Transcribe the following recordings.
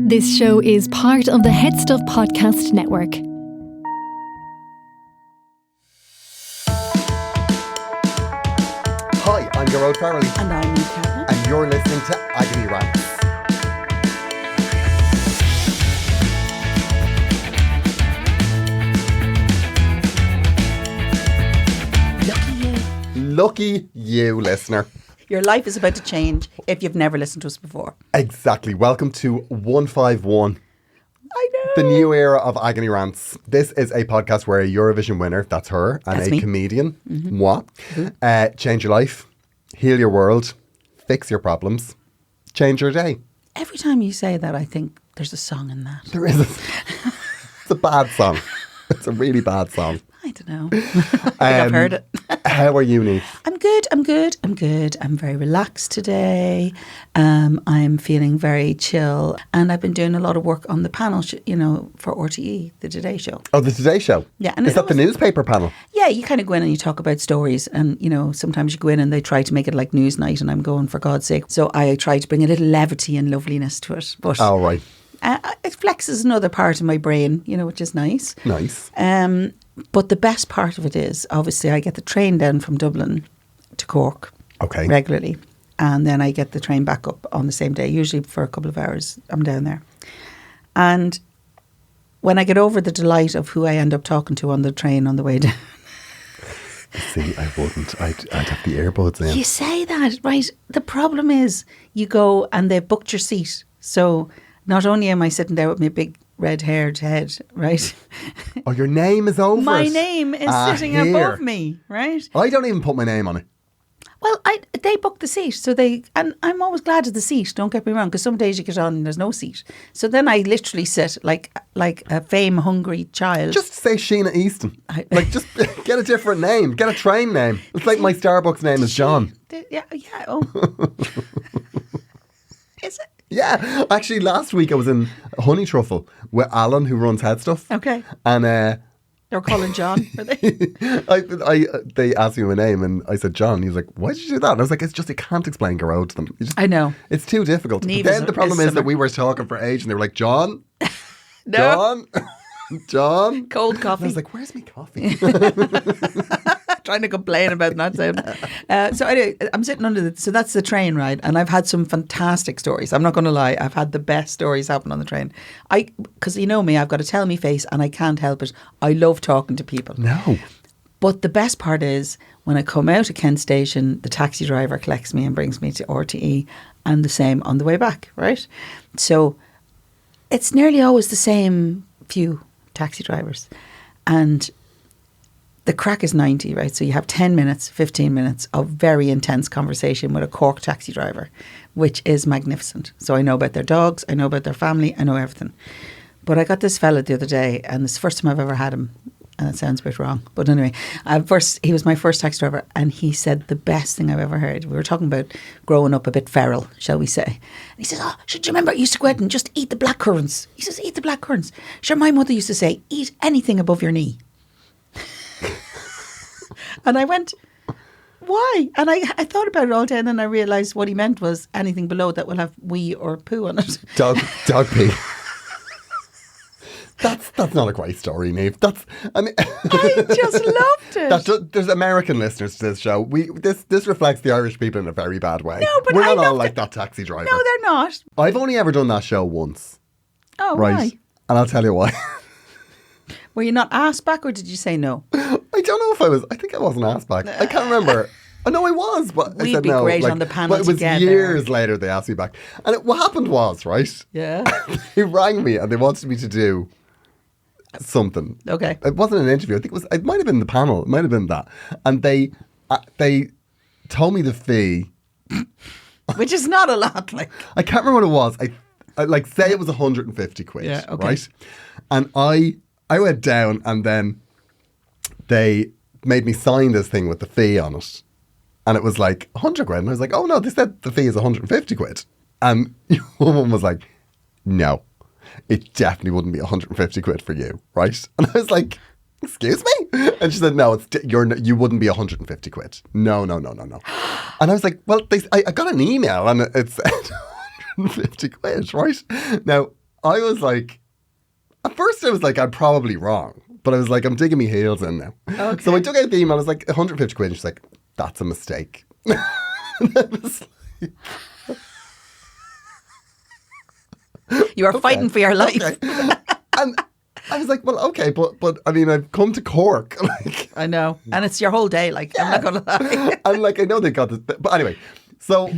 This show is part of the Head Stuff Podcast Network. Hi, I'm Gearoid. And I'm Niamh. And you're listening to Agony Rants. Lucky you, listener. Your life is about to change if you've never listened to us before. Exactly. Welcome to 151. I know. The new era of Agony Rants. This is a podcast where a Eurovision winner, that's her, and that's a me. comedian, moi, change your life, heal your world, fix your problems, change your day. Every time you say that, I think there's a song in that. There is. It's a bad song. It's a really bad song. I don't know. I think I've heard it. How are you, Niamh? I'm good. I'm very relaxed today. I'm feeling very chill. And I've been doing a lot of work on the panel, for RTE, the Today Show. Oh, the Today Show? Yeah. And is that the newspaper panel? Yeah, you kind of go in and you talk about stories. And, sometimes you go in and they try to make it like news night. And I'm going, for God's sake. So I try to bring a little levity and loveliness to it. But oh, right. It flexes another part of my brain, which is nice. Nice. But the best part of it is, obviously, I get the train down from Dublin to Cork regularly. And then I get the train back up on the same day, usually for a couple of hours. I'm down there. And when I get over the delight of who I end up talking to on the train on the way down. See, I wouldn't. I'd have the earbuds in. You say that, right? The problem is you go and they've booked your seat. So not only am I sitting there with my big red-haired head, right? Oh, your name is over My it. name is sitting above me, right? I don't even put my name on it. Well, they booked the seat, and I'm always glad of the seat, don't get me wrong, because some days you get on and there's no seat. So then I literally sit like a fame-hungry child. Just say Sheena Easton. Just get a different name. Get a train name. It's like my Starbucks name is John. Yeah, oh. Is it? Yeah, actually last week I was in Honey Truffle with Alan, who runs Head Stuff. Okay. And they're calling John, are they? They asked me my name and I said John. He was like, why did you do that? And I was like, it's just, I can't explain Gearoid to them. I know. It's too difficult. Niamh But then the problem is that we were talking for age and they were like, John? No. John? John? Cold coffee. And I was like, where's my coffee? Trying to complain about not saying. So anyway, I'm sitting under so that's the train ride, and I've had some fantastic stories. I'm not going to lie, I've had the best stories happen on the train. Because you know me, I've got a tell me face, and I can't help it. I love talking to people. No. But the best part is when I come out of Kent Station, the taxi driver collects me and brings me to RTE, and the same on the way back. Right, so it's nearly always the same few taxi drivers, and the crack is 90, right? So you have 10 minutes, 15 minutes of very intense conversation with a Cork taxi driver, which is magnificent. So I know about their dogs, I know about their family, I know everything. But I got this fella the other day, and it's the first time I've ever had him. And it sounds a bit wrong. But anyway, he was my first taxi driver, and he said the best thing I've ever heard. We were talking about growing up a bit feral, shall we say. And he says, should you remember I used to go out and just eat the blackcurrants? He says, eat the blackcurrants. Sure, my mother used to say, eat anything above your knee. And I went, why? And I thought about it all day, and then I realised what he meant was anything below that will have wee or poo on it. Dog pee. That's not a great story, Niamh. I just loved it. There's American listeners to this show. This reflects the Irish people in a very bad way. No, but we're not all like that taxi driver. No, they're not. I've only ever done that show once. Oh, right. Why? And I'll tell you why. Were you not asked back, or did you say no? I don't know if I was. I think I wasn't asked back. I can't remember. I know I was, but I We'd said be no. great on the panel But it was together. years later they asked me back. And what happened was, right? Yeah. They rang me and they wanted me to do something. Okay. It wasn't an interview. I think it might have been the panel. It might have been that. And they told me the fee. Which is not a lot. I can't remember what it was. I say it was 150 quid. Yeah, okay. Right? And I went down, and then they made me sign this thing with the fee on it. And it was like 100 quid. And I was like, oh no, they said the fee is 150 quid. And the woman was like, no, it definitely wouldn't be 150 quid for you, right? And I was like, excuse me? And she said, no, you wouldn't be 150 quid. No. And I was like, well, I got an email and it said 150 quid, right? Now, I was like, at first I was like, I'm probably wrong. But I was like, I'm digging my heels in now. Okay. So I took out the email. I was like, 150 quid. And she's like, that's a mistake. And I was like, You are fighting for your life. okay. And I was like, well, okay, but I mean, I've come to Cork. Like, I know. And it's your whole day. Like, I'm not going to lie. and like, I know they got this. But anyway, so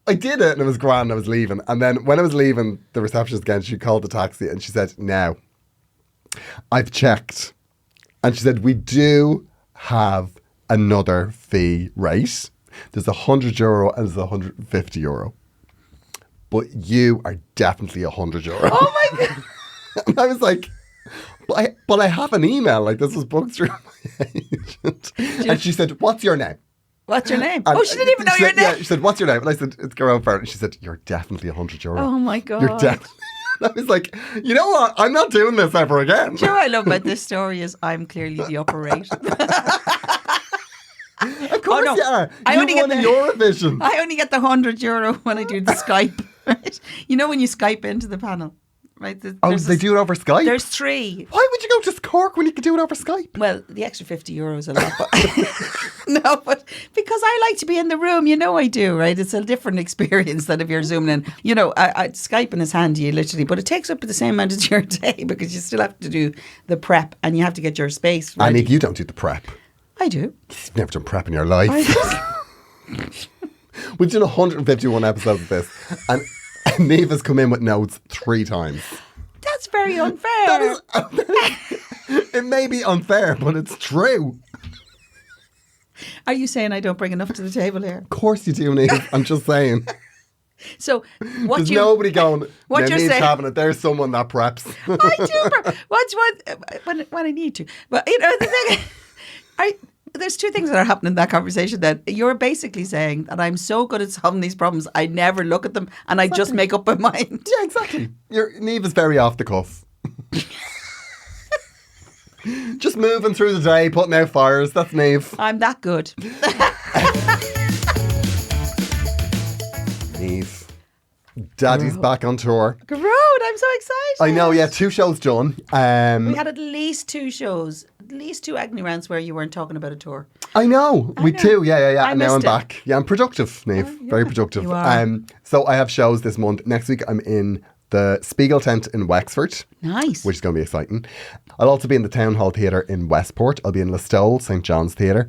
I did it and it was grand. I was leaving. And then when I was leaving, the receptionist again, she called the taxi and she said, now, I've checked. And she said, we do have another fee rate. There's €100 and there's €150. But you are definitely €100. Oh my God. And I was like, but I have an email. Like, this was booked through my agent. And she said, what's your name? What's your name? And Oh, she didn't even know your name. Yeah, she said, what's your name? And I said, it's Gearoid. And she said, you're definitely €100. Oh my God. You're definitely. I was like, you know what? I'm not doing this ever again. Do you know what I love about this story is I'm clearly the upper rate. Of course you are. I You only won get a the- Eurovision. I only get the €100 when I do the Skype. Right? You know when you Skype into the panel, right? Oh, they do it over Skype? There's 3. Why would you go to Cork when you could do it over Skype? Well, the extra €50 a lot, but no, but because I like to be in the room, you know I do, right? It's a different experience than if you're zooming in. You know, Skyping is handy, literally, but it takes up the same amount of your day because you still have to do the prep and you have to get your space ready. And if you don't do the prep, I do. you've never done prep in your life. I We've done 151 episodes of this, and Niamh has come in with notes 3 times. That's very unfair. It may be unfair, but it's true. Are you saying I don't bring enough to the table here? Of course you do, Niamh. I'm just saying. So what There's you nobody going, what now you're Niamh's saying- having it. There's someone that preps. I do. When I need to. But you know the thing, there's 2 things that are happening in that conversation. That you're basically saying that I'm so good at solving these problems, I never look at them and I just make up my mind. Yeah, exactly. Niamh is very off the cuff. Just moving through the day, putting out fires. That's Niamh. I'm that good. Niamh. Daddy's back on tour. Gearoid, I'm so excited. I know, yeah, 2 shows done. We had at least 2 shows, at least 2 agony rounds where you weren't talking about a tour. I know. We know. do. Yeah. I And now I'm missed it. back. Yeah, I'm productive, Niamh. Very productive. you are. So I have shows this month. Next week I'm in the Spiegel tent in Wexford, Nice. which is going to be exciting. I'll also be in the Town Hall Theatre in Westport. I'll be in Listowel, St. John's Theatre.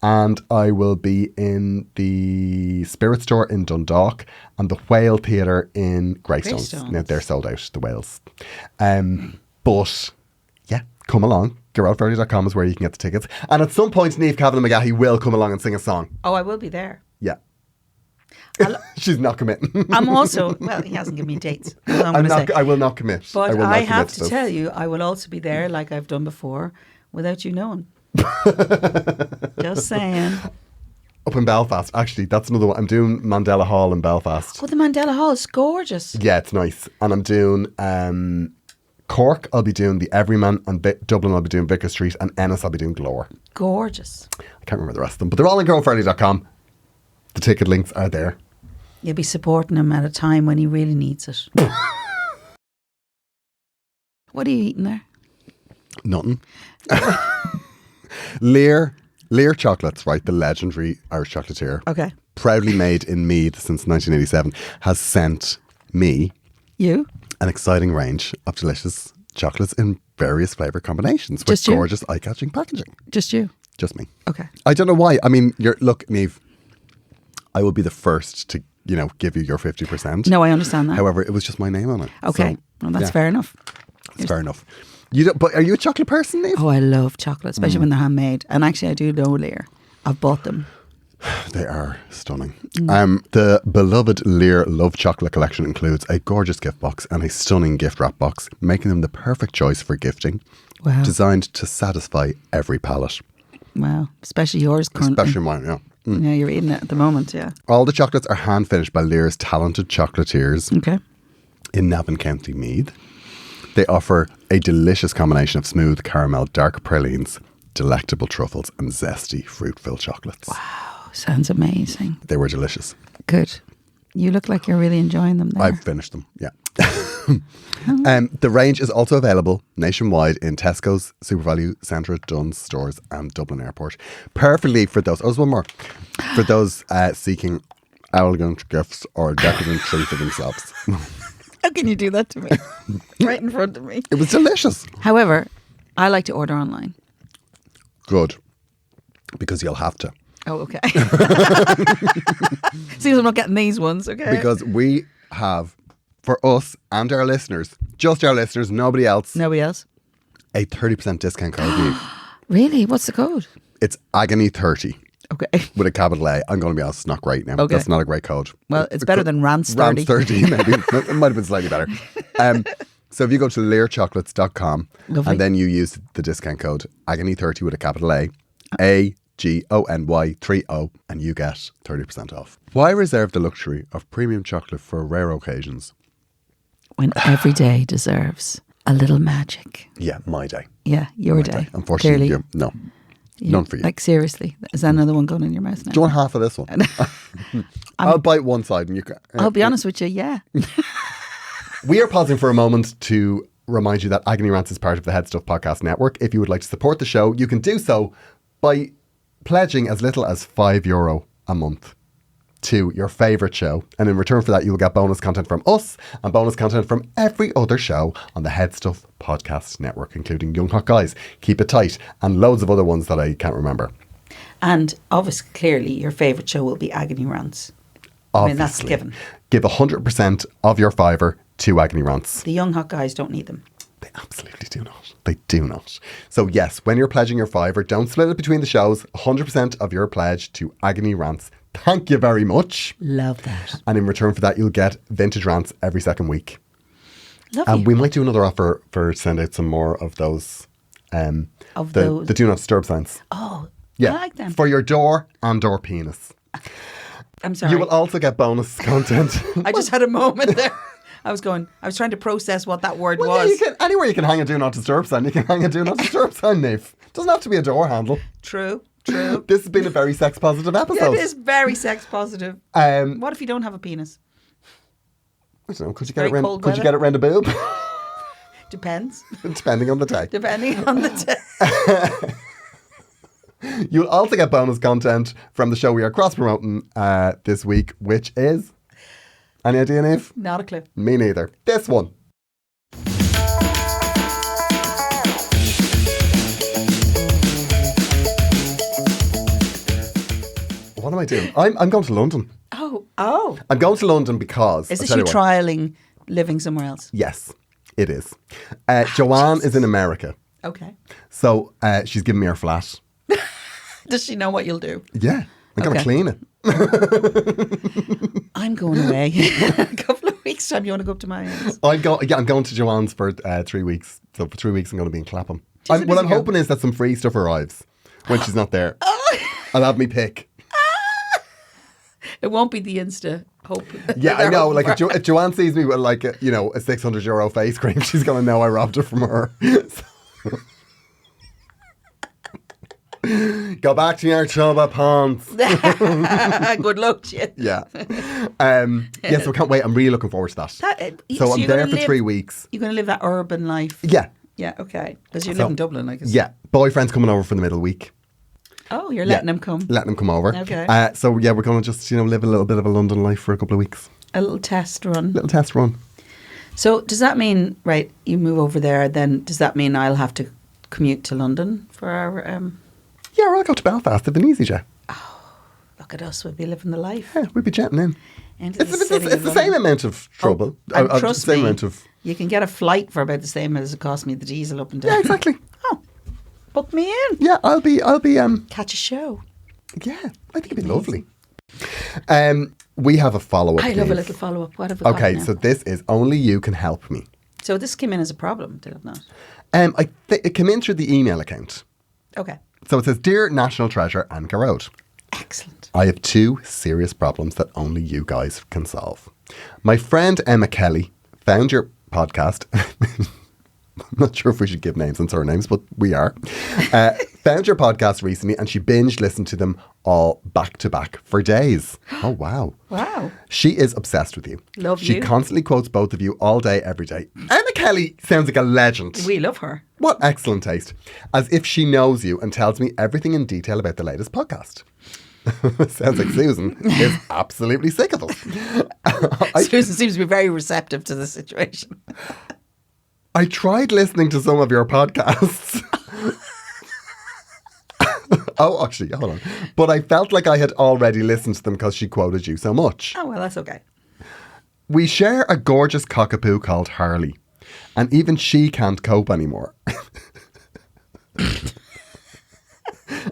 And I will be in the Spirit Store in Dundalk and the Whale Theatre in Greystones. Greystones. Now, they're sold out, the Whales. But, yeah, come along. Gearoidferdy.com is where you can get the tickets. And at some point, Niamh Kavanagh-McGahey will come along and sing a song. Oh, I will be there. Yeah. She's not committing. I'm also, well, he hasn't given me dates. That's what I'm gonna say. I will not commit. But will not I commit have to this. tell you, I will also be there like I've done before without you knowing. Just saying. Up in Belfast, actually, that's another one. I'm doing Mandela Hall in Belfast. Oh, the Mandela Hall is gorgeous. Yeah, it's nice. And I'm doing Cork, I'll be doing the Everyman, and Dublin, I'll be doing Vicar Street, and Ennis, I'll be doing Glore. Gorgeous. I can't remember the rest of them, but they're all on gearoidferdy.com. The ticket links are there. You'll be supporting him at a time when he really needs it. What are you eating there? Nothing. Lear Chocolates, right, the legendary Irish chocolatier, Okay. proudly made in Meath since 1987, has sent me You? an exciting range of delicious chocolates in various flavour combinations with Just you? gorgeous eye-catching packaging. Just you? Just me. Okay. I don't know why. I mean, look, Niamh, I will be the first to, give you your 50%. No, I understand that. However, it was just my name on it. Okay. So, Well, that's yeah, fair enough. It's fair enough. But are you a chocolate person, Niamh? Oh, I love chocolate, especially when they're handmade. And actually, I do know Lear. I've bought them. They are stunning. The beloved Lear Love Chocolate collection includes a gorgeous gift box and a stunning gift wrap box, making them the perfect choice for gifting. Wow. Designed to satisfy every palate. Wow. Especially yours currently. Especially mine, yeah. Yeah, you're eating it at the moment, yeah. All the chocolates are hand finished by Lear's talented chocolatiers Okay. in Navan County, Meath. They offer a delicious combination of smooth caramel, dark pralines, delectable truffles, and zesty fruit-filled chocolates. Wow. Sounds amazing. They were delicious. Good. You look like you're really enjoying them there. I've finished them, yeah. The range is also available nationwide in Tesco's, SuperValu, Centra, Dunnes stores and Dublin Airport. Perfectly for those, there's one more, for those seeking elegant gifts or a decadent treat for themselves. How can you do that to me? Right in front of me. It was delicious. However, I like to order online. Good. Because you'll have to. Oh, okay. Seems I'm not getting these ones, okay? Because we have, for us and our listeners, just our listeners, nobody else, Nobody else? a 30% discount code for you. Really? What's the code? It's Agony30 Okay. with a capital A. I'm going to be honest, it's not great now. Okay. That's not a great code. Well, it's better than Rants 30. Rants 30, maybe. It might have been slightly better. So if you go to learchocolates.com Lovely. and then you use the discount code Agony30 with a capital A, AGONY30, and you get 30% off. Why reserve the luxury of premium chocolate for rare occasions? When every day deserves a little magic. Yeah, my day. Yeah, your My day. Unfortunately, Clearly. no. None for you. Like, seriously. Is that another one going in your mouth now? Do you want half of this one? I'll bite one side and you can. I'll be honest with you, yeah. We are pausing for a moment to remind you that Agony Rants is part of the Head Stuff Podcast Network. If you would like to support the show, you can do so by pledging as little as €5 a month to your favourite show. And in return for that, you will get bonus content from us and bonus content from every other show on the Head Stuff Podcast Network, including Young Hot Guys, Keep It Tight, and loads of other ones that I can't remember. And obviously, clearly, your favourite show will be Agony Rants. Obviously. I mean, that's given. Give 100% of your fiver to Agony Rants. The young hot guys don't need them. They absolutely do not. They do not. So yes, when you're pledging your fiver, don't split it between the shows. 100% of your pledge to Agony Rants. Thank you very much. Love that. And in return for that, you'll get vintage rants every second week. Lovely. And we might do another offer for send out some more of those. Those. The do not disturb signs. Oh, Yeah. I like them. For your door and door penis. I'm sorry. You will also get bonus content. I just had a moment there. I was trying to process what that word Well, was. yeah, anywhere you can hang a do not disturb sign, you can hang a do not disturb sign, Niamh. Doesn't have to be a door handle. True. This has been a very sex positive episode. Yeah, it is very sex positive. What if you don't have a penis? I don't know. Could you Very get it cold round? Could you weather. get it round a boob? Depends. Depending on the day. Depending on the day. You'll also get bonus content from the show we are cross promoting this week, which is. Any idea, Niamh? Not a clue. Me neither. This one. What am I doing? I'm going to London. Oh. I'm going to London because... Is I'll this tell you what. trialling living somewhere else? Yes, it is. Joanne is in America. Okay. So she's giving me her flat. Does she know what you'll do? Yeah. I'm going to Okay. clean it. I'm going away. A couple of weeks' time. You want to go up to my house? I'm going to Joanne's for 3 weeks. So for 3 weeks, I'm going to be in Clapham. She's a What busy I'm girl. hoping is that some free stuff arrives when she's not there. I'll have me pick. It won't be the Insta hope. Yeah, I know. Like if Joanne sees me with like a €600 face cream, she's going to know I robbed her from her. Go back to your chubba pants. Good luck to you. Yeah. So I can't wait. I'm really looking forward to that. So I'm you're there gonna for live- 3 weeks. You're going to live that urban life. Yeah. Yeah, okay. Because you So- live in Dublin, like it's... Yeah. Boyfriend's coming over for the middle week. Oh, you're letting him come. Letting him come over. Okay. So yeah, we're going to just, live a little bit of a London life for a couple of weeks. A little test run. Little test run. So does that mean, right, you move over there, then does that mean I'll have to commute to London for our... Yeah, or I'll go to Belfast if an EasyJet. Look at us, we'll be living the life. Yeah, we'd be jetting in. Into It's the city of the same London. amount of trouble. And The trust same me, amount of... you can get a flight for about the same as it cost me the diesel up and down. Yeah, exactly. Oh, book me in. Yeah, I'll be Catch a show. yeah, I think it'd be lovely. We have a follow-up. I love a Niamh. little follow-up. What have we got Okay, now? so this is Only You Can Help Me. So this came in as a problem, did it not? It came in through the email account. Okay. So it says, Dear National Treasure and Gearoid, Excellent. I have 2 serious problems that only you guys can solve. My friend Emma Kelly found your podcast. I'm not sure if we should give names and surnames, but we are. Found your podcast recently and she binge listened to them all back to back for days. Oh, wow. Wow. She is obsessed with you. Love She you. constantly quotes both of you all day, every day. Emma Kelly sounds like a legend. We love her. What excellent taste. As if she knows you and tells me everything in detail about the latest podcast. Sounds like Susan is absolutely sick of us. Susan seems to be very receptive to the situation. I tried listening to some of your podcasts. Oh, actually, hold on. But I felt like I had already listened to them because she quoted you so much. Oh, well, that's okay. We share a gorgeous cockapoo called Harley. And even she can't cope anymore.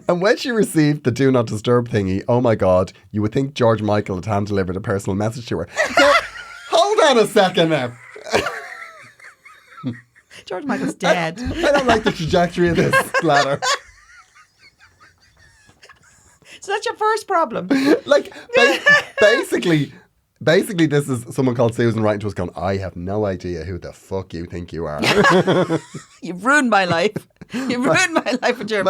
And when she received the Do Not Disturb thingy, oh my God, you would think George Michael had hand-delivered a personal message to her. Now, hold on a second now. George Michael's dead. I don't like the trajectory of this ladder. So that's your first problem. Like, basically, this is someone called Susan writing to us going, I have no idea who the fuck you think you are. You've ruined my life. You've ruined my life with your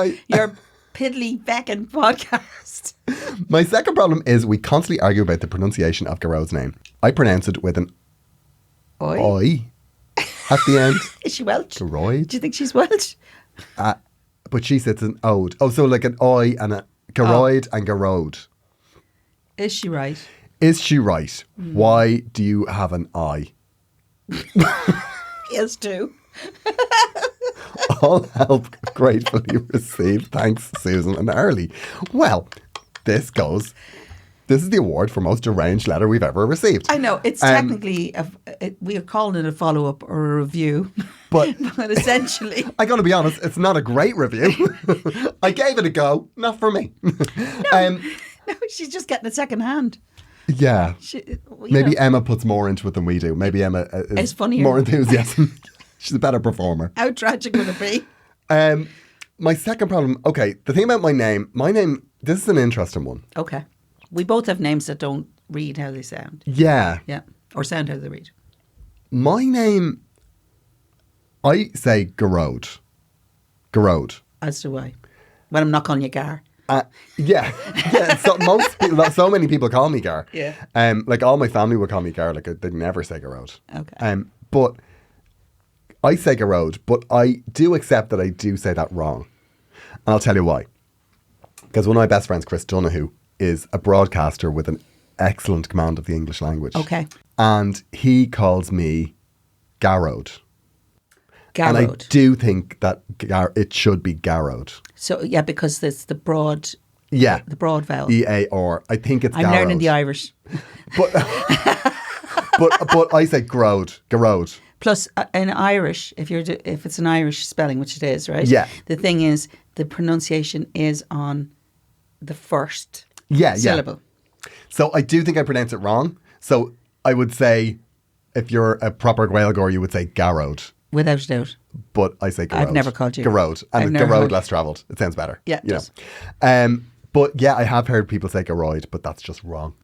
piddly beckin podcast. My second problem is we constantly argue about the pronunciation of Gearoid's name. I pronounce it with an Oi. at the end. Is she Welsh? Gearoid. Do you think she's Welsh? But she says an ode. Oh, so like an oi and a Gearoid and Gearoid. Is she right? Is she right? Why do you have an I? Yes, too. All help gratefully received. Thanks, Susan and Early. Well, this is the award for most deranged letter we've ever received. I know, it's technically, we are calling it a follow-up or a review. But essentially... I got to be honest, it's not a great review. I gave it a go, not for me. No, she's just getting it second hand. Yeah. Maybe Emma puts more into it than we do. Maybe Emma is funnier. More enthusiasm. She's a better performer. How tragic would it be? My second problem, okay, the thing about my name, this is an interesting one. Okay. We both have names that don't read how they sound. Yeah. Yeah. Or sound how they read. My name, I say Gearoid. Gearoid. As do I. When I'm not calling you Gar. Yeah. So so many people call me Gar. Yeah. Like all my family would call me Gar. Like they'd never say Gearoid. Okay. But I say Gearoid, but I do accept that I do say that wrong. And I'll tell you why. Because one of my best friends, Chris Donahue, is a broadcaster with an excellent command of the English language. Okay. And he calls me Gearoid. Gearoid. And I do think that it should be Gearoid. So, yeah, because it's the broad... Yeah. The broad vowel. E-A-R. I think it's I'm Gearoid. learning the Irish. But I say Gearoid. Plus, in Irish, if it's an Irish spelling, which it is, right? Yeah. The thing is, the pronunciation is on the first syllable. Yeah. So I do think I pronounce it wrong. So I would say, if you're a proper Gaeilgeoir, you would say Gearoid. Without a doubt. But I say Gearoid. I've never called you. Gearoid. And Gearoid less travelled. It sounds better. Yeah, it does. But yeah, I have heard people say Gearoid, but that's just wrong.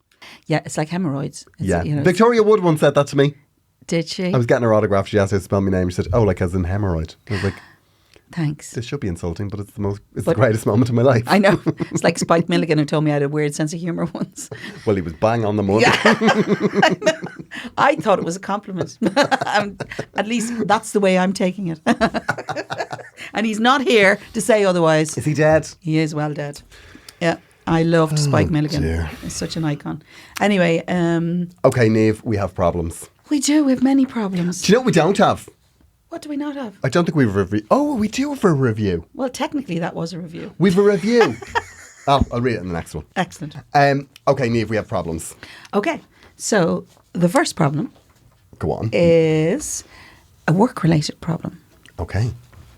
Yeah, it's like hemorrhoids. Victoria Wood once said that to me. Did she? I was getting her autograph. She asked me to spell my name. She said, oh, like as in hemorrhoid. I was like, thanks. This should be insulting, but it's the greatest moment of my life. I know. It's like Spike Milligan who told me I had a weird sense of humour once. Well, he was bang on the money. Yeah. I thought it was a compliment. At least that's the way I'm taking it. And he's not here to say otherwise. Is he dead? He is well dead. Yeah. I loved Spike Milligan. Dear. He's such an icon. Anyway. Okay, Niamh, we have problems. We do. We have many problems. Do you know what we don't have? What do we not have? I don't think we have a review. Oh, we do have a review. Well, technically that was a review. We've a review. I'll read it in the next one. Excellent. Okay, Niamh, we have problems. Okay. So the first problem. Go on. Is a work-related problem. Okay.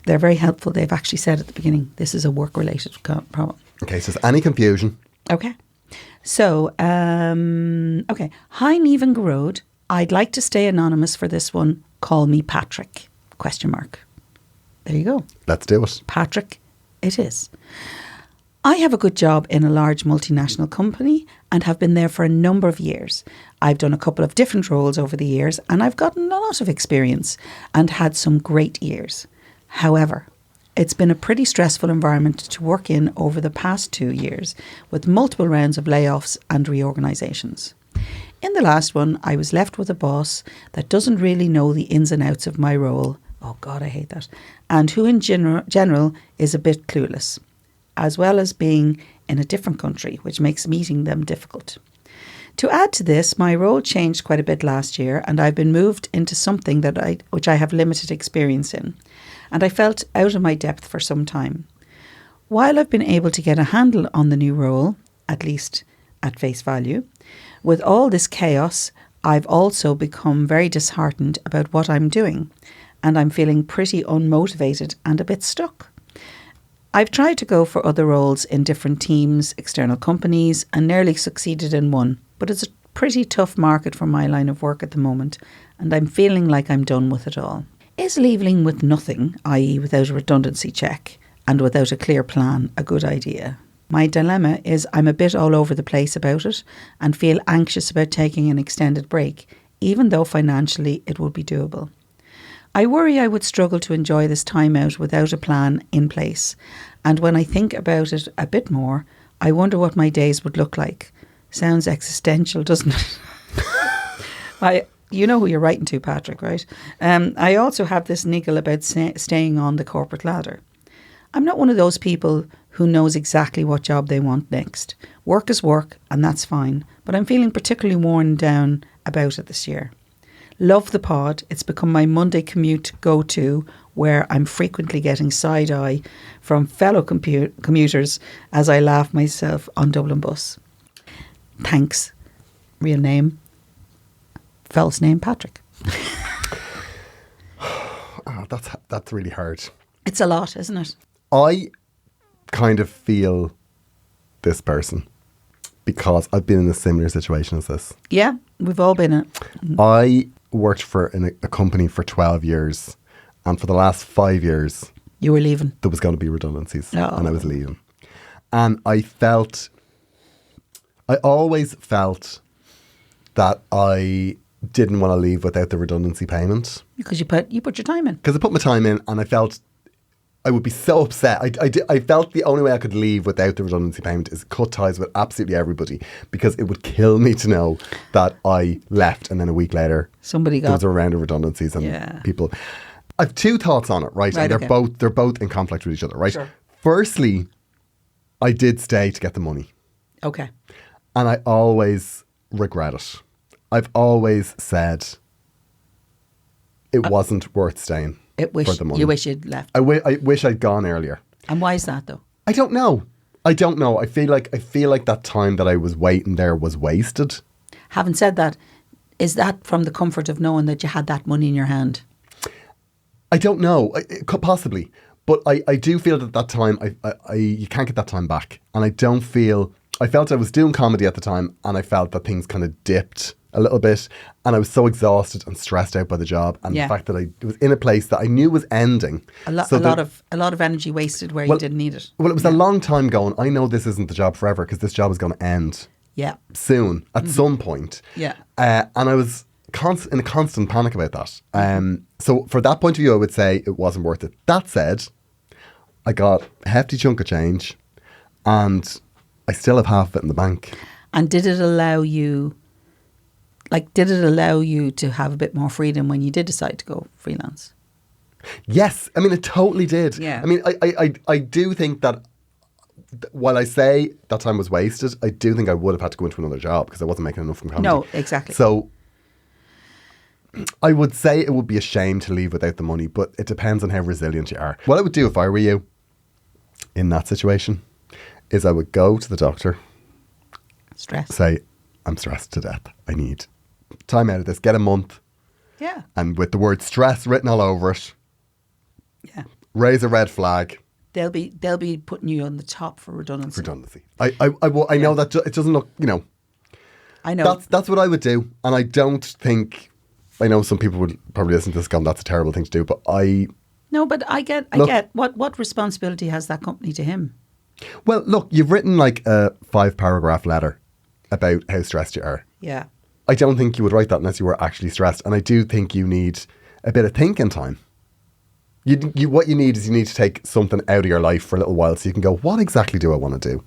They're very helpful. They've actually said at the beginning, this is a work-related problem. Okay, so is any confusion? Okay. So, okay. Hi, Niamh and Gearoid. I'd like to stay anonymous for this one. Call me Patrick. ? There you go. Let's do it. Patrick, it is. I have a good job in a large multinational company and have been there for a number of years. I've done a couple of different roles over the years and I've gotten a lot of experience and had some great years. However, it's been a pretty stressful environment to work in over the past 2 years with multiple rounds of layoffs and reorganisations. In the last one, I was left with a boss that doesn't really know the ins and outs of my role. Oh God, I hate that. And who in general is a bit clueless, as well as being in a different country, which makes meeting them difficult. To add to this, my role changed quite a bit last year and I've been moved into something which I have limited experience in. And I felt out of my depth for some time. While I've been able to get a handle on the new role, at least at face value, with all this chaos, I've also become very disheartened about what I'm doing, and I'm feeling pretty unmotivated and a bit stuck. I've tried to go for other roles in different teams, external companies, and nearly succeeded in one, but it's a pretty tough market for my line of work at the moment, and I'm feeling like I'm done with it all. Is leaving with nothing, i.e. without a redundancy check and without a clear plan, a good idea? My dilemma is I'm a bit all over the place about it and feel anxious about taking an extended break, even though financially it would be doable. I worry I would struggle to enjoy this time out without a plan in place, and when I think about it a bit more, I wonder what my days would look like. Sounds existential, doesn't it? You know who you're writing to, Patrick, right? I also have this niggle about staying on the corporate ladder. I'm not one of those people who knows exactly what job they want next. Work is work, and that's fine, but I'm feeling particularly worn down about it this year. Love the pod. It's become my Monday commute go-to, where I'm frequently getting side-eye from fellow commuters as I laugh myself on Dublin bus. Thanks. Real name. False name, Patrick. Oh, that's really hard. It's a lot, isn't it? I kind of feel this person because I've been in a similar situation as this. Yeah, we've all been in it. I worked for a company for 12 years, and for the last 5 years... You were leaving? There was going to be redundancies, and I was leaving. And I always felt that I didn't want to leave without the redundancy payment. Because you put your time in. Because I put my time in and I felt I would be so upset. I felt the only way I could leave without the redundancy payment is cut ties with absolutely everybody, because it would kill me to know that I left and then a week later there was a round of redundancies and people. I have two thoughts on it, right? And they're both in conflict with each other, right? Sure. Firstly, I did stay to get the money. Okay. And I always regret it. I've always said it wasn't worth staying for the money. You wish you'd left. I wish I'd gone earlier. And why is that though? I don't know. I feel like that time that I was waiting there was wasted. Having said that, is that from the comfort of knowing that you had that money in your hand? I don't know. It could possibly. But I do feel that time, you can't get that time back. And I felt I was doing comedy at the time, and I felt that things kind of dipped a little bit, and I was so exhausted and stressed out by the job, and the fact that I was in a place that I knew was ending. A lot of energy wasted where you didn't need it. Well, it was a long time going, I know this isn't the job forever, because this job is going to end soon, at some point. Yeah. And I was in a constant panic about that. So for that point of view, I would say it wasn't worth it. That said, I got a hefty chunk of change, and I still have half of it in the bank. And did it allow you to have a bit more freedom when you did decide to go freelance? Yes. I mean, it totally did. Yeah. I mean, I do think that while I say that time was wasted, I do think I would have had to go into another job because I wasn't making enough from comedy. No, exactly. So I would say it would be a shame to leave without the money, but it depends on how resilient you are. What I would do if I were you in that situation is I would go to the doctor. Say, I'm stressed to death. I need time out of this. Get a month. Yeah. And with the word stress written all over it. Yeah. Raise a red flag. They'll be putting you on the top for redundancy. I know that it doesn't look, I know. That's what I would do. And I don't think, I know some people would probably listen to this going, that's a terrible thing to do, but No, but I get what responsibility has that company to him? Well, look, you've written like a 5-paragraph letter about how stressed you are. Yeah. I don't think you would write that unless you were actually stressed. And I do think you need a bit of thinking time. What you need is you need to take something out of your life for a little while so you can go, what exactly do I want to do?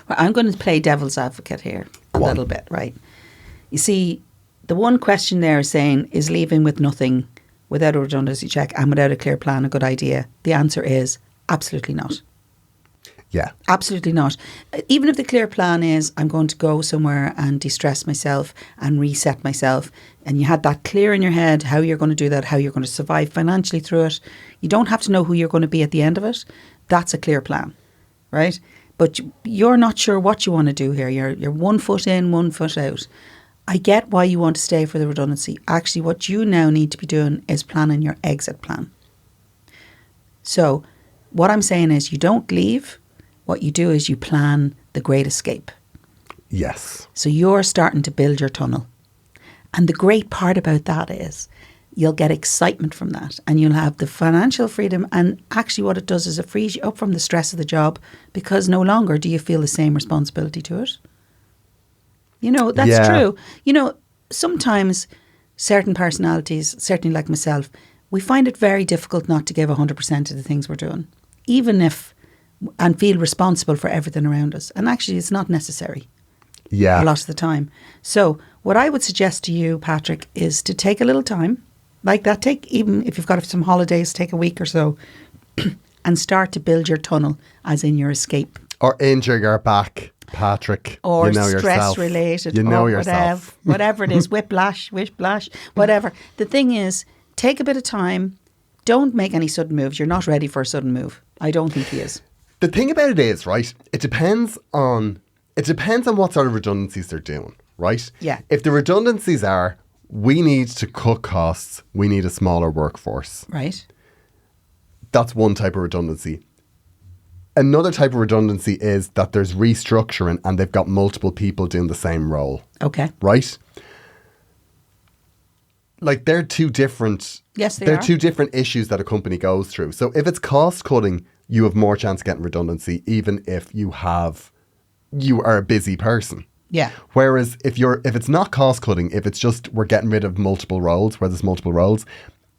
Well, I'm going to play devil's advocate here a Go on. little bit, right? You see, the one question there is saying, is leaving with nothing, without a redundancy check and without a clear plan, a good idea? The answer is absolutely not. Yeah. Absolutely not. Even if the clear plan is I'm going to go somewhere and de-stress myself and reset myself, and you had that clear in your head how you're going to do that, how you're going to survive financially through it, you don't have to know who you're going to be at the end of it. That's a clear plan, right? But you're not sure what you want to do here. You're 1 foot in, 1 foot out. I get why you want to stay for the redundancy. Actually, what you now need to be doing is planning your exit plan. So what I'm saying is you don't leave. What you do is you plan the great escape. Yes. So you're starting to build your tunnel. And the great part about that is you'll get excitement from that and you'll have the financial freedom. And actually what it does is it frees you up from the stress of the job because no longer do you feel the same responsibility to it. You know, that's true. You know, sometimes certain personalities, certainly like myself, we find it very difficult not to give 100% to the things we're doing, even if, and feel responsible for everything around us. And actually it's not necessary. Yeah. A lot of the time. So what I would suggest to you, Patrick, is to take a little time like that. Take, even if you've got some holidays, take a week or so and start to build your tunnel, as in your escape. Or injure your back, Patrick. Or you know stress yourself. related. You know or yourself. Whatever it is, whiplash, whatever. The thing is, take a bit of time. Don't make any sudden moves. You're not ready for a sudden move. I don't think he is. The thing about it is, right, it depends on what sort of redundancies they're doing, right? Yeah. If the redundancies are, we need to cut costs, we need a smaller workforce. Right. That's one type of redundancy. Another type of redundancy is that there's restructuring and they've got multiple people doing the same role. Okay. Right? Like they're two different... Yes, they they're are. two different issues that a company goes through. So if it's cost cutting, you have more chance of getting redundancy, even if you are a busy person. Yeah. Whereas if it's not cost cutting, if it's just we're getting rid of multiple roles, where there's multiple roles,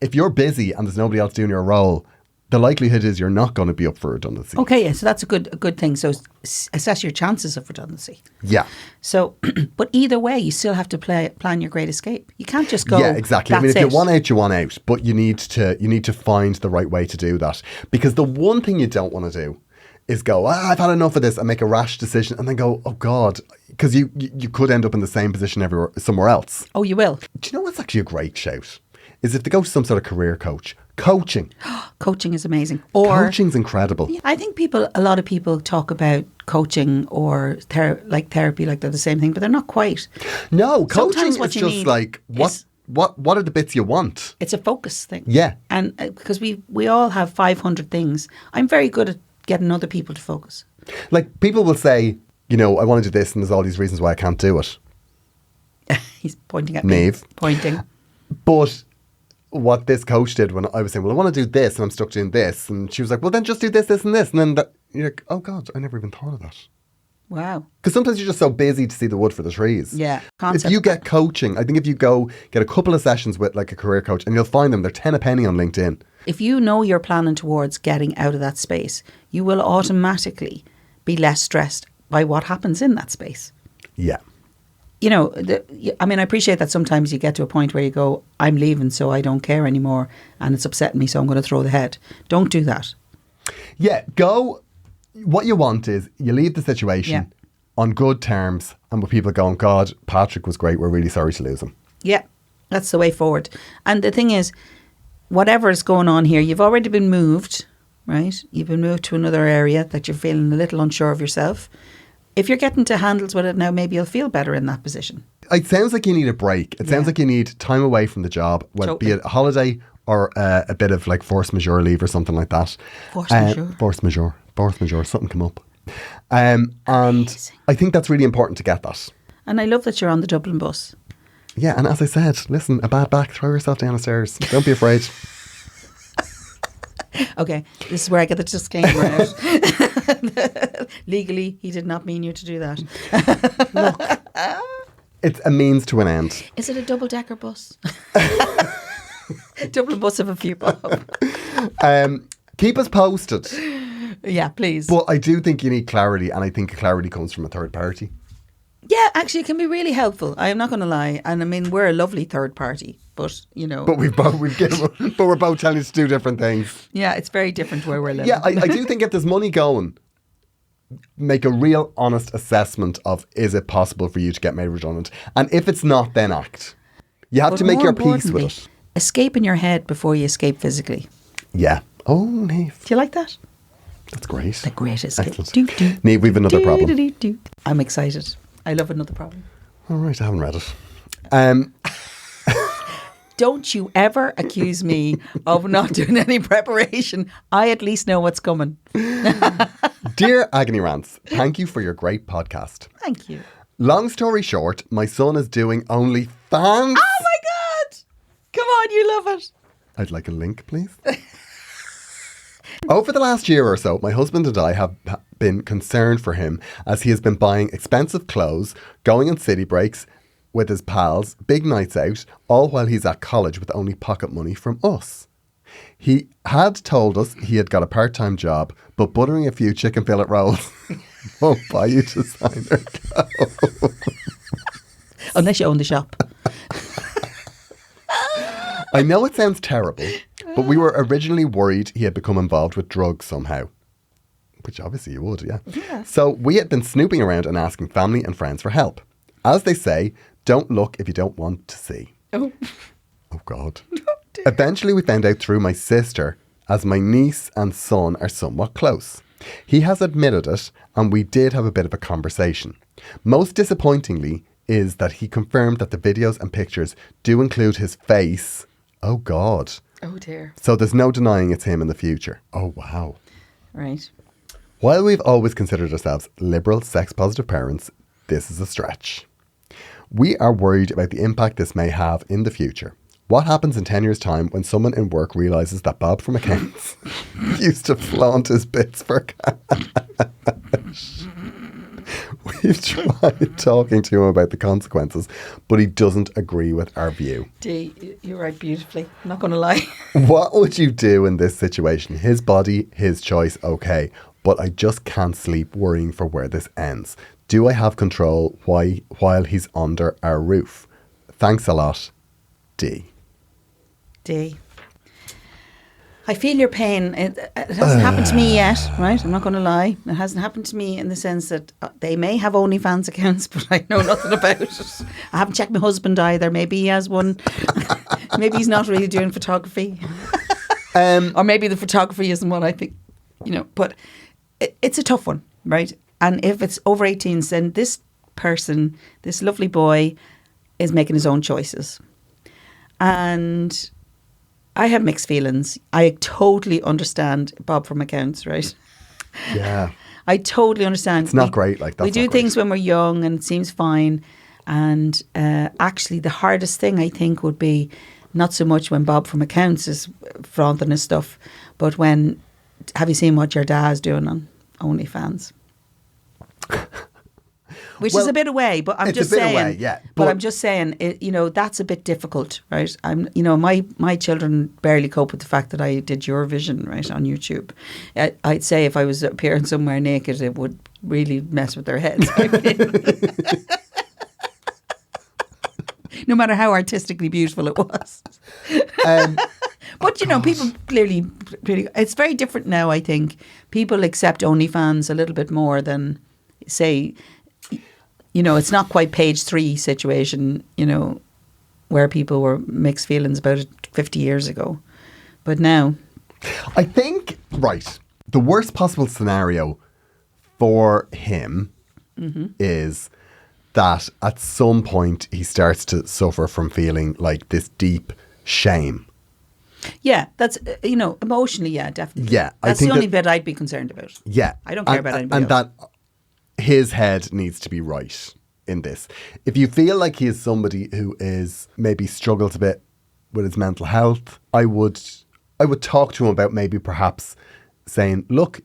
if you're busy and there's nobody else doing your role, the likelihood is you're not going to be up for redundancy. Okay, yeah, so that's a good thing. So assess your chances of redundancy. Yeah. So, but either way, you still have to plan your great escape. You can't just go. Yeah, exactly. I mean, if you want out, you want out, but you need to find the right way to do that. Because the one thing you don't want to do is go, I've had enough of this, and make a rash decision, and then go, oh God, because you could end up in the same position somewhere else. Oh, you will. Do you know what's actually a great shout? Is if they go to some sort of career coach. Coaching. Coaching is amazing. Or Coaching's incredible. I think a lot of people talk about coaching or therapy like they're the same thing, but they're not quite. No, coaching Sometimes what is you just need like what are the bits you want? It's a focus thing. Yeah. And because we all have 500 things. I'm very good at getting other people to focus. Like people will say, you know, I want to do this and there's all these reasons why I can't do it. He's pointing at me. Niamh. Pointing. But what this coach did when I was saying, well, I want to do this and I'm stuck doing this. And she was like, well, then just do this, this and this. And then you're like, oh God, I never even thought of that. Wow. Because sometimes you're just so busy to see the wood for the trees. Yeah. If you get coaching, I think if you go get a couple of sessions with like a career coach and you'll find them, they're 10 a penny on LinkedIn. If you know you're planning towards getting out of that space, you will automatically be less stressed by what happens in that space. Yeah. You know, I appreciate that sometimes you get to a point where you go, I'm leaving, so I don't care anymore, and it's upsetting me, so I'm going to throw the head. Don't do that. Yeah, what you want is you leave the situation on good terms and with people going, God, Patrick was great, we're really sorry to lose him. Yeah, that's the way forward. And the thing is, whatever is going on here, you've already been moved, right? You've been moved to another area that you're feeling a little unsure of yourself. If you're getting to handles with it now, maybe you'll feel better in that position. It sounds like you need a break. It sounds like you need time away from the job, whether be it a holiday or a bit of like force majeure leave or something like that. Force majeure? Force majeure, something come up. And I think that's really important to get that. And I love that you're on the Dublin bus. Yeah, and as I said, listen, a bad back, throw yourself down the stairs. Don't be afraid. Okay, this is where I get the disclaimer out. Legally, he did not mean you to do that. It's a means to an end. Is it a double-decker bus? Double bus of a few bob. Keep us posted. Yeah, please. But I do think you need clarity, and I think clarity comes from a third party. Yeah, actually, it can be really helpful. I am not going to lie. And I mean, we're a lovely third party, but, you know. But we're both telling you to do different things. Yeah, it's very different where we're living. Yeah, I do think if there's money going, make a real honest assessment of, is it possible for you to get made redundant? And if it's not, then act. You have But to make more your peace with importantly, it. escape in your head before you escape physically. Yeah. Oh, Niamh. Do you like that? That's great. The great escape. Excellent. Niamh, we've another problem. I'm excited. I love another problem. All right, I haven't read it. Don't you ever accuse me of not doing any preparation. I at least know what's coming. Dear Agony Rants, thank you for your great podcast. Thank you. Long story short, my son is doing OnlyFans. Oh my God! Come on, you love it. I'd like a link, please. Over the last year or so, my husband and I have been concerned for him as he has been buying expensive clothes, going on city breaks with his pals, big nights out, all while he's at college with only pocket money from us. He had told us he had got a part-time job, but buttering a few chicken fillet rolls won't buy you designer clothes. Unless you own the shop. I know it sounds terrible, but we were originally worried he had become involved with drugs somehow. Which obviously you would, yeah. So we had been snooping around and asking family and friends for help. As they say, don't look if you don't want to see. Oh. Oh God. Eventually we found out through my sister, as my niece and son are somewhat close. He has admitted it, and we did have a bit of a conversation. Most disappointingly is that he confirmed that the videos and pictures do include his face. Oh God. Oh dear. So there's no denying it's him in the future. Oh wow. Right. While we've always considered ourselves liberal, sex-positive parents, this is a stretch. We are worried about the impact this may have in the future. What happens in 10 years' time when someone in work realises that Bob from accounts used to flaunt his bits for cash? We've tried talking to him about the consequences, but he doesn't agree with our view. Dee, you write beautifully. I'm not going to lie. What would you do in this situation? His body, his choice, okay. But I just can't sleep worrying for where this ends. Do I have control while he's under our roof? Thanks a lot, D. D. I feel your pain. It hasn't happened to me yet, right? I'm not going to lie. It hasn't happened to me in the sense that they may have OnlyFans accounts, but I know nothing about it. I haven't checked my husband either. Maybe he has one. Maybe he's not really doing photography. Or maybe the photography isn't what I think, you know. But it's a tough one, right? And if it's over 18s, then this person, this lovely boy, is making his own choices. And I have mixed feelings. I totally understand Bob from accounts, right? Yeah. I totally understand. It's not great. Like that. We do things when we're young and it seems fine. And actually the hardest thing I think would be not so much when Bob from accounts is flaunting his stuff, but when, have you seen what your dad's doing on OnlyFans? Which is a bit away, but I'm just saying. Away, yeah. But I'm just saying, you know, that's a bit difficult, right? You know, my children barely cope with the fact that I did Eurovision, right, on YouTube. I'd say if I was appearing somewhere naked, it would really mess with their heads. No matter how artistically beautiful it was. But, you know, people clearly, it's very different now, I think. People accept OnlyFans a little bit more than, say, you know, it's not quite page 3 situation, you know, where people were mixed feelings about it 50 years ago. But now. I think, right, the worst possible scenario for him is that at some point he starts to suffer from feeling like this deep shame. Yeah, that's, you know, emotionally, yeah, definitely. Yeah. That's the only bit I'd be concerned about. Yeah. I don't care about anybody and else. That his head needs to be right in this. If you feel like he is somebody who is maybe struggles a bit with his mental health, I would talk to him about maybe perhaps saying, look,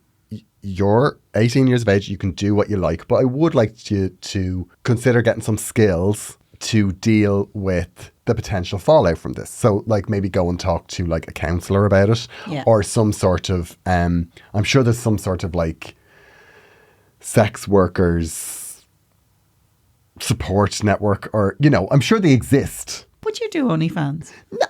you're 18 years of age, you can do what you like, but I would like you to consider getting some skills to deal with the potential fallout from this. So like maybe go and talk to like a counsellor about it, or some sort of, I'm sure there's some sort of like sex workers support network, or, you know, I'm sure they exist. Would you do OnlyFans? No,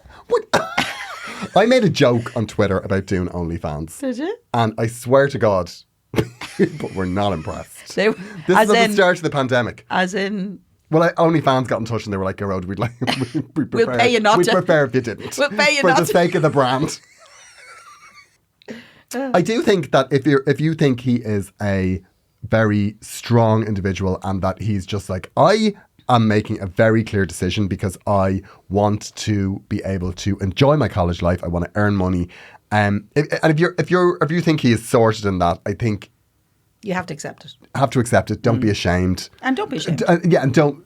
I made a joke on Twitter about doing OnlyFans. Did you? And I swear to God, but we're not impressed. This is at the start of the pandemic. As in... Well, OnlyFans got in touch and they were like, Gearoid, we'll pay you not we'd to. prefer if you didn't. We'll pay you for not the sake of the brand. I do think that if you think he is a very strong individual and that he's just like, I am making a very clear decision because I want to be able to enjoy my college life. I want to earn money. If you think he is sorted in that, I think you have to accept it. Have to accept it. Don't be ashamed. And don't be ashamed. And don't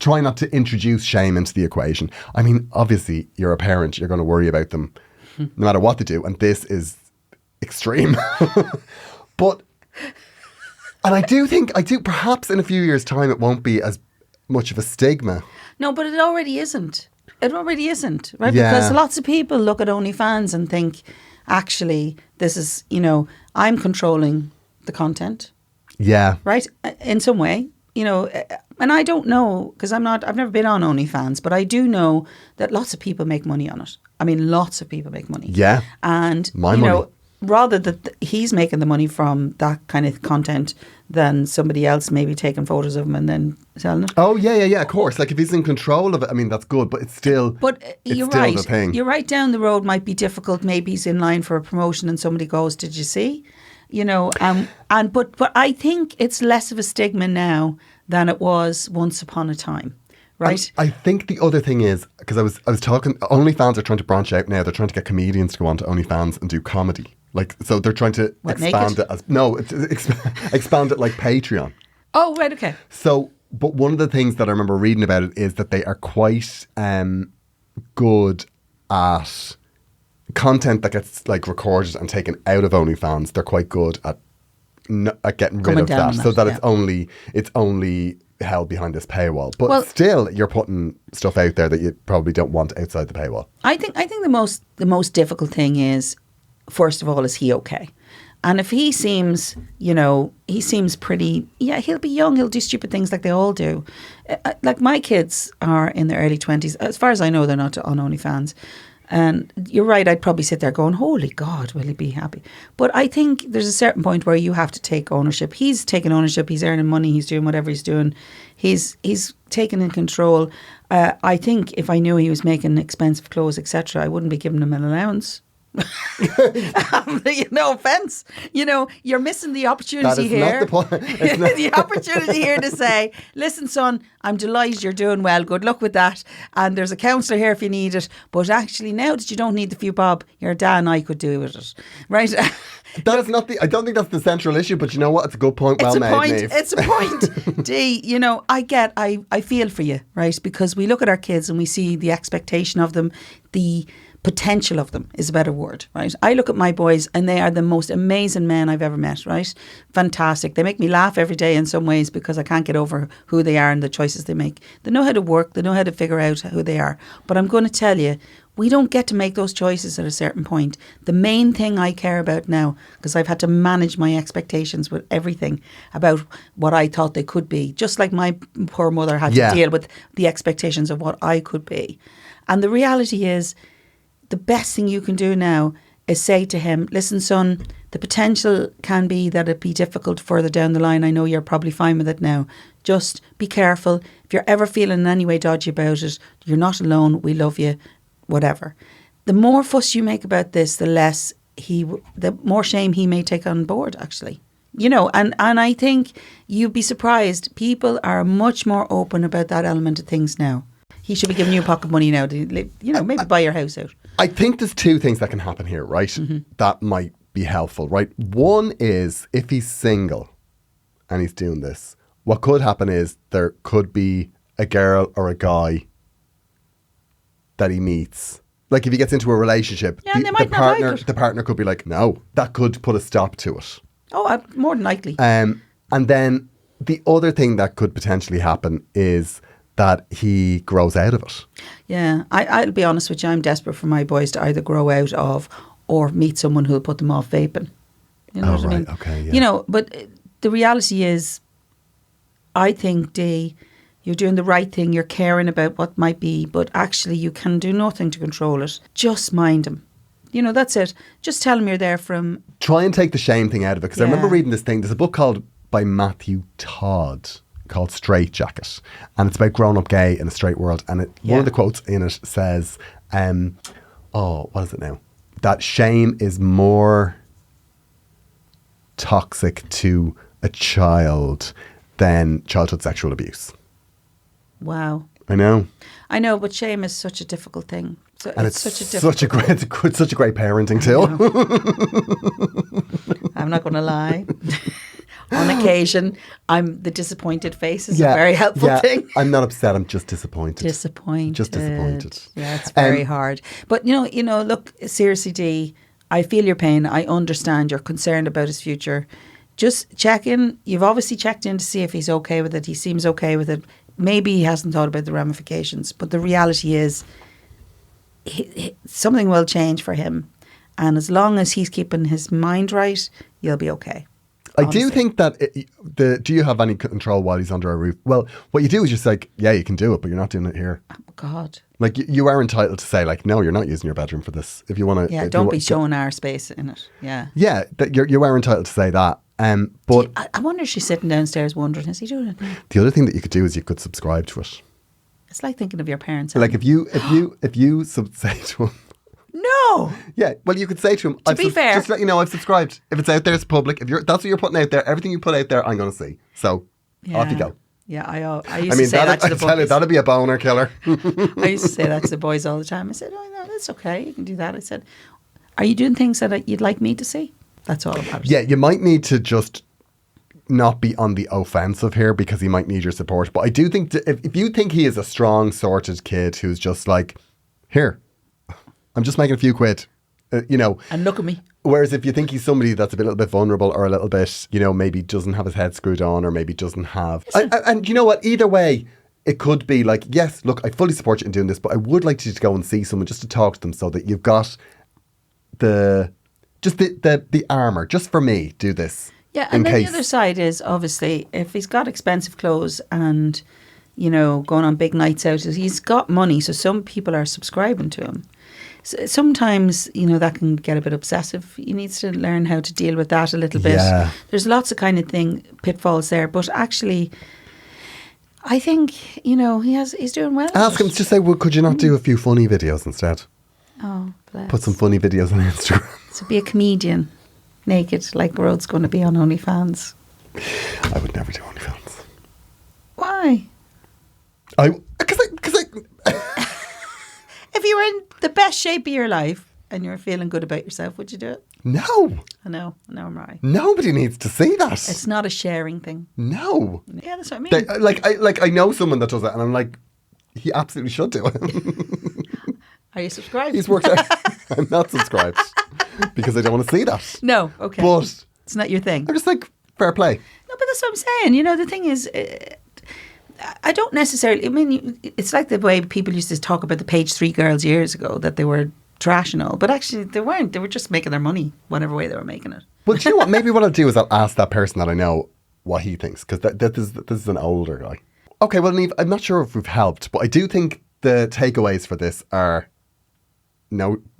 try not to introduce shame into the equation. I mean, obviously, you're a parent. You're going to worry about them no matter what they do. And this is extreme. But, and I do perhaps in a few years' time, it won't be as much of a stigma. No, but it already isn't. It already isn't, right? Yeah. Because lots of people look at OnlyFans and think, actually, this is, you know, I'm controlling the content. Yeah. Right? In some way, you know, and I don't know, because I've never been on OnlyFans, but I do know that lots of people make money on it. I mean, lots of people make money. Yeah. And, My you money. know, rather that he's making the money from that kind of content than somebody else maybe taking photos of him and then selling it. Oh, yeah, of course. Like if he's in control of it, I mean, that's good, but it's still, you're still right. the thing. You're right, down the road might be difficult. Maybe he's in line for a promotion and somebody goes, did you see? You know, but I think it's less of a stigma now than it was once upon a time. Right. And I think the other thing is, because I was talking, OnlyFans are trying to branch out now. They're trying to get comedians to go onto OnlyFans and do comedy. Like, so they're trying to expand expand it like Patreon. Oh, right, okay. So, but one of the things that I remember reading about it is that they are quite good at content that gets like recorded and taken out of OnlyFans. They're quite good at getting rid of that, so that it's only held behind this paywall. But still, you're putting stuff out there that you probably don't want outside the paywall. I think the most difficult thing is, first of all, is he okay? And if he seems, you know, he seems pretty, he'll be young, he'll do stupid things like they all do. Like my kids are in their early 20s. As far as I know, they're not on OnlyFans. And you're right, I'd probably sit there going, holy God, will he be happy? But I think there's a certain point where you have to take ownership. He's taking ownership, he's earning money, he's doing whatever he's doing. He's taken in control. I think if I knew he was making expensive clothes, etc., I wouldn't be giving him an allowance. No offense, you know, you're missing the opportunity here. Not the point. The opportunity here to say, listen, son, I'm delighted you're doing well. Good luck with that. And there's a counsellor here if you need it. But actually, now that you don't need the few bob, your dad and I could do with it, right? That is not the. I don't think that's the central issue. But you know what? It's a good point. Well made, Niamh. It's a point. Dee, you know, I feel for you, right? Because we look at our kids and we see the expectation of them, the potential of them is a better word, right? I look at my boys and they are the most amazing men I've ever met, right? Fantastic. They make me laugh every day in some ways because I can't get over who they are and the choices they make. They know how to work. They know how to figure out who they are. But I'm going to tell you, we don't get to make those choices at a certain point. The main thing I care about now, because I've had to manage my expectations with everything about what I thought they could be, just like my poor mother had to deal with the expectations of what I could be. And the reality is, the best thing you can do now is say to him, listen, son, the potential can be that it be difficult further down the line. I know you're probably fine with it now. Just be careful. If you're ever feeling in any way dodgy about it, you're not alone. We love you, whatever. The more fuss you make about this, the more shame he may take on board, actually. You know, and I think you'd be surprised. People are much more open about that element of things now. He should be giving you pocket money now to, you know, maybe buy your house out. I think there's two things that can happen here, right? Mm-hmm. That might be helpful, right? One is if he's single and he's doing this, what could happen is there could be a girl or a guy that he meets. Like if he gets into a relationship, the partner could be like, no, that could put a stop to it. Oh, more than likely. And then the other thing that could potentially happen is that he grows out of it. Yeah, I'll be honest with you. I'm desperate for my boys to either grow out of or meet someone who'll put them off vaping. You know what I mean? Okay, yeah. You know, but the reality is, I think, you're doing the right thing. You're caring about what might be, but actually you can do nothing to control it. Just mind him. You know, that's it. Just tell him you're there for him. Try and take the shame thing out of it. Because I remember reading this thing. There's a book by Matthew Todd called Straight Jacket. And it's about growing up gay in a straight world. And one of the quotes in it says, what is it now? That shame is more toxic to a child than childhood sexual abuse. Wow. I know, but shame is such a difficult thing. So and it's such a great parenting tool. I'm not going to lie. On occasion, I'm the disappointed face is a very helpful thing. I'm not upset. I'm just disappointed. Just disappointed. Yeah, it's very hard. But you know. Look, seriously, Dee, I feel your pain. I understand. You're concerned about his future. Just check in. You've obviously checked in to see if he's okay with it. He seems okay with it. Maybe he hasn't thought about the ramifications. But the reality is, something will change for him. And as long as he's keeping his mind right, you'll be okay. Honestly. I do think that do you have any control while he's under a roof? Well, what you do is just like, yeah, you can do it, but you're not doing it here. Oh, God. Like you are entitled to say like, no, you're not using your bedroom for this. If you want to, yeah, don't be showing our space in it. Yeah, yeah, that you are entitled to say that. But I wonder if she's sitting downstairs wondering, is he doing it now? The other thing that you could do is you could subscribe to it. It's like thinking of your parents. Like if you say to him. No. Yeah, well, you could say to him, to be fair, just let you know I've subscribed. If it's out there, it's public. If that's what you're putting out there, everything you put out there, I'm going to see. So off you go. Yeah, I used to say that to the boys. I tell you, that'd be a boner killer. I used to say that to the boys all the time. I said, "Oh no, that's okay. You can do that." I said, "Are you doing things that you'd like me to see?" That's all about it. Yeah, you might need to just not be on the offensive here because he might need your support. But I do think if you think he is a strong, sorted kid who's just like, here, I'm just making a few quid, and look at me. Whereas if you think he's somebody that's a little bit vulnerable or a little bit, maybe doesn't have his head screwed on or maybe doesn't have... And you know what? Either way, it could be like, yes, look, I fully support you in doing this, but I would like you to go and see someone just to talk to them so that you've got the armour. Just for me, do this. Yeah, and then the other side is, obviously, if he's got expensive clothes and, going on big nights out, he's got money, so some people are subscribing to him. Sometimes, that can get a bit obsessive. He needs to learn how to deal with that a little bit. Yeah. There's lots of kind of pitfalls there. But actually, I think, he's doing well. Ask him to say, well, could you not do a few funny videos instead? Oh, bless. Put some funny videos on Instagram. So be a comedian, naked, like Rod's going to be on OnlyFans. I would never do OnlyFans. Why? Because if you were in the best shape of your life and you were feeling good about yourself, would you do it? No. I know I'm right. Nobody needs to see that. It's not a sharing thing. No. Yeah, that's what I mean. I know someone that does that and I'm like, he absolutely should do it. Are you subscribed? He's worked out. I'm not subscribed because I don't want to see that. No, okay. But it's not your thing. I'm just like, fair play. No, but that's what I'm saying. The thing is... I don't necessarily... I mean, it's like the way people used to talk about the Page 3 girls years ago, that they were trash and all. But actually, they weren't. They were just making their money, whatever way they were making it. Well, do you know what? Maybe what I'll do is I'll ask that person that I know what he thinks, because this is an older guy. Okay, well, Niamh, I'm not sure if we've helped, but I do think the takeaways for this are,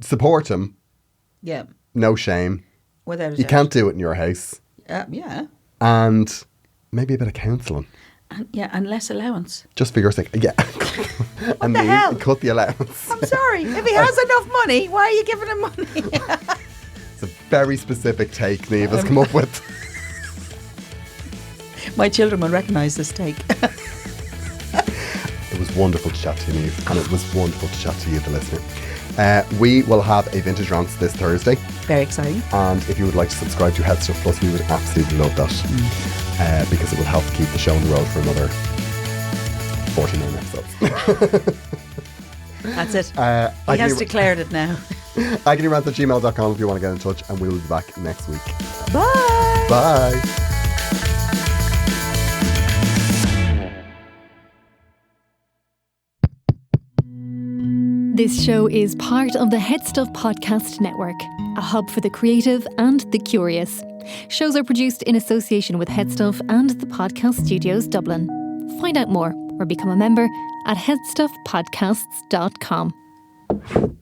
support him. Yeah. No shame. Without a doubt. You can't do it in your house. Yeah. And maybe a bit of counselling. And less allowance. Just for your sake. Yeah. What the hell? Cut the allowance. I'm sorry. If he has enough money, why are you giving him money? It's a very specific take Niamh has come up with. My children will recognise this take. It was wonderful to chat to you, Niamh, and it was wonderful to chat to you, the listener. We will have a Vintage Rants this Thursday. Very exciting. And if you would like to subscribe to Head Stuff Plus, we would absolutely love that. Because it will help keep the show on the road for another 49 episodes. That's it. He has declared it now. agony@gmail.com if you want to get in touch, and we'll be back next week. Bye. Bye. This show is part of the Head Stuff Podcast Network, a hub for the creative and the curious. Shows are produced in association with Head Stuff and the Podcast Studios Dublin. Find out more or become a member at headstuffpodcasts.com.